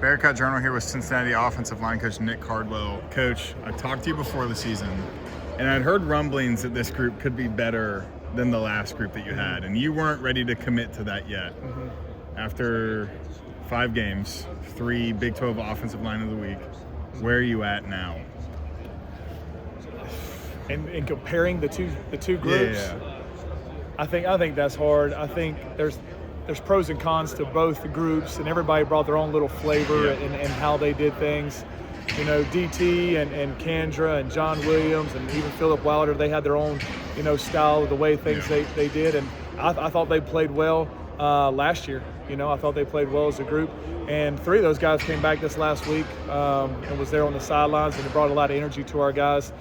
Bearcat Journal here with Cincinnati offensive line coach Nick Cardwell. Coach, I talked to you before the season, and I'd heard rumblings that this group could be better than the last group that you had, and you weren't ready to commit to that yet. After 5 games, 3 Big 12 offensive line of the week, where are you at now? And comparing the two groups, Yeah. I think that's hard. I think there's pros and cons to both the groups, and everybody brought their own little flavor and how they did things. You know, DT and Kendra and John Williams and even Philip Wilder, they had their own, style of the way things they did, and I thought they played well last year. I thought they played well as a group, and 3 of those guys came back this last week and was there on the sidelines, and it brought a lot of energy to our guys.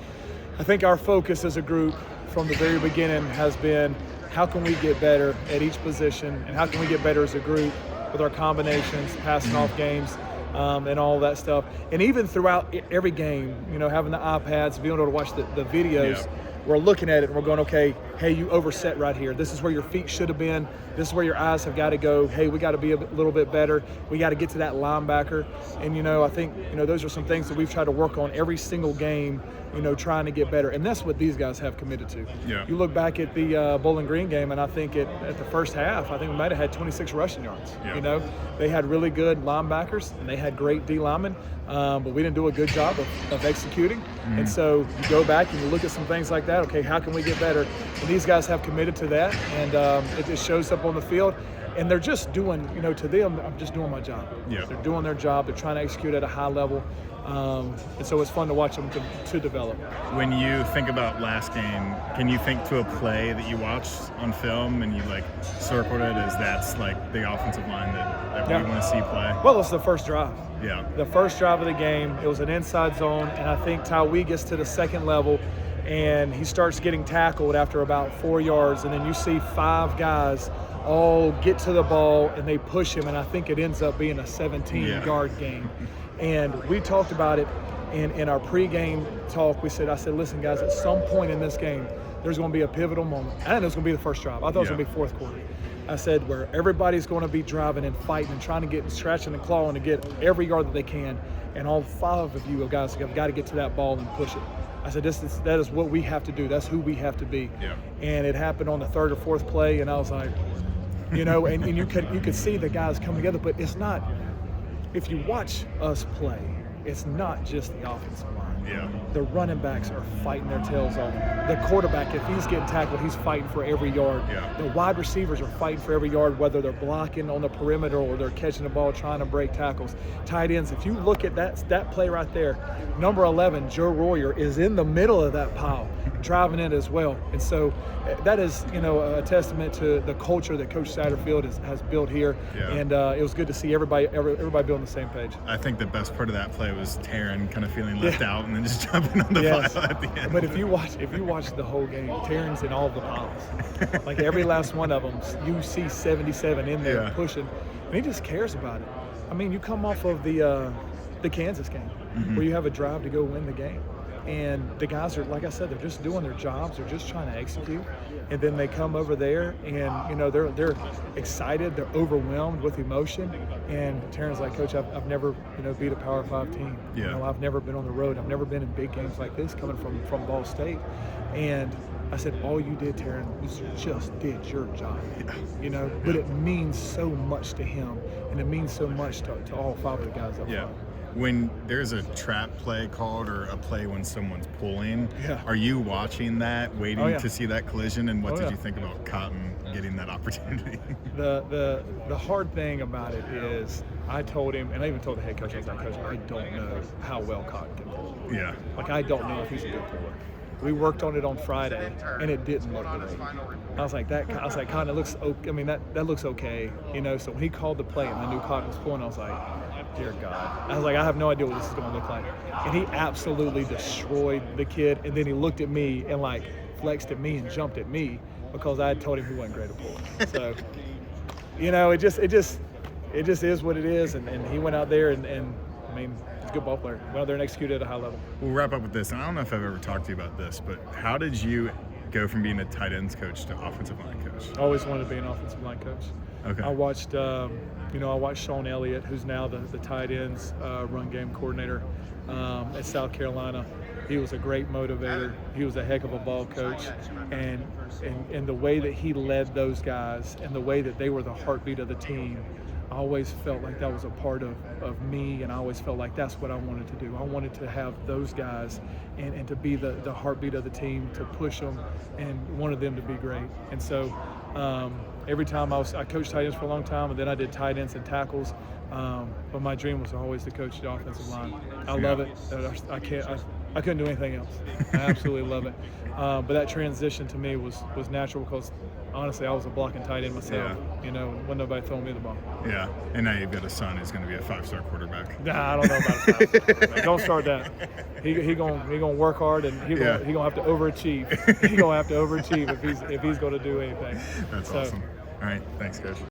I think our focus as a group from the very beginning has been, how can we get better at each position, and how can we get better as a group with our combinations, passing off games, and all that stuff. And even throughout every game, having the iPads, being able to watch the videos, we're looking at it and we're going, okay, hey, you overset right here. This is where your feet should have been. This is where your eyes have got to go. Hey, we got to be a little bit better. We got to get to that linebacker. And, I think, those are some things that we've tried to work on every single game, trying to get better. And that's what these guys have committed to. Yeah. You look back at the Bowling Green game, and I think at the first half, I think we might have had 26 rushing yards. Yeah. They had really good linebackers, and they had great D linemen, but we didn't do a good job of executing. And so you go back and you look at some things like that. Okay, how can we get better? And these guys have committed to that, and it just shows up on the field. And they're just doing, to them, I'm just doing my job. Yeah. They're doing their job. They're trying to execute at a high level. And so it's fun to watch them to develop. When you think about last game, can you think to a play that you watched on film and you circled it as that's the offensive line that we want to see play? Well, it's the first drive. Yeah. The first drive of the game, it was an inside zone, and I think Tywee gets to the second level, and he starts getting tackled after about 4 yards, and then you see 5 guys all get to the ball, and they push him, and I think it ends up being a 17-yard game. And we talked about it in our pregame talk. I said, listen, guys, at some point in this game, there's going to be a pivotal moment. I didn't know it was going to be the first drive. I thought it was going to be fourth quarter. I said, where everybody's going to be driving and fighting and trying to get scratching and clawing to get every yard that they can. And all 5 of you guys have got to get to that ball and push it. I said, that is what we have to do. That's who we have to be. Yeah. And it happened on the 3rd or 4th play, and I was like, and you could see the guys come together, but it's not. If you watch us play, it's not just the offensive line. Yeah. The running backs are fighting their tails off. The quarterback, if he's getting tackled, he's fighting for every yard. Yeah. The wide receivers are fighting for every yard, whether they're blocking on the perimeter or they're catching the ball trying to break tackles. Tight ends, if you look at that play right there, number 11, Joe Royer, is in the middle of that pile, driving it as well. And so that is, a testament to the culture that Coach Satterfield has built here. Yeah. And it was good to see everybody be on the same page. I think the best part of that play was Taryn kind of feeling left out and then just jumping on the pile at the end. But if you watch the whole game, Taryn's in all the piles. Every last one of them, you see 77 in there pushing, and he just cares about it. I mean, you come off of the Kansas game where you have a drive to go win the game. And the guys are, like I said, they're just doing their jobs. They're just trying to execute. And then they come over there and, they're excited. They're overwhelmed with emotion. And Taryn's like, Coach, I've never, beat a Power 5 team. Yeah. I've never been on the road. I've never been in big games like this coming from Ball State. And I said, all you did, Taryn, was you just did your job. But it means so much to him. And it means so much to all 5 of the guys up front. When there's a trap play called or a play when someone's pulling, are you watching that, waiting to see that collision? And what did you think about Cotton getting that opportunity? The hard thing about it is I told him, and I even told the head coach, I was like, Coach, I don't know how well Cotton can pull. Yeah. I don't know if he's a good puller. We worked on it on Friday, and it didn't look great. I was like, Cotton, it looks okay. I mean, that looks okay, So when he called the play and I knew Cotton was pulling, I was like, dear God. I was like, I have no idea what this is going to look like. And he absolutely destroyed the kid. And then he looked at me and flexed at me and jumped at me because I had told him he wasn't great at pulling. So, it just is what it is. And he went out there and I mean, he's a good ball player. Went out there and executed at a high level. We'll wrap up with this. And I don't know if I've ever talked to you about this, but how did you go from being a tight ends coach to offensive line coach? I always wanted to be an offensive line coach. Okay. I watched Sean Elliott, who's now the tight ends run game coordinator at South Carolina. He was a great motivator. He was a heck of a ball coach, and the way that he led those guys and the way that they were the heartbeat of the team, I always felt like that was a part of me, and I always felt like that's what I wanted to do. I wanted to have those guys and to be the heartbeat of the team, to push them, and wanted them to be great. And so every time I coached tight ends for a long time, and then I did tight ends and tackles. But my dream was always to coach the offensive line. I love it. I couldn't do anything else. I absolutely love it. But that transition to me was natural because honestly, I was a blocking tight end myself. When nobody throwing me the ball. Yeah, and now you've got a son who's going to be a 5-star quarterback. Nah, I don't know about that. Don't start that. He gonna work hard, and he gonna have to overachieve. He gonna have to overachieve if he's gonna do anything. That's awesome. All right, thanks, Coach.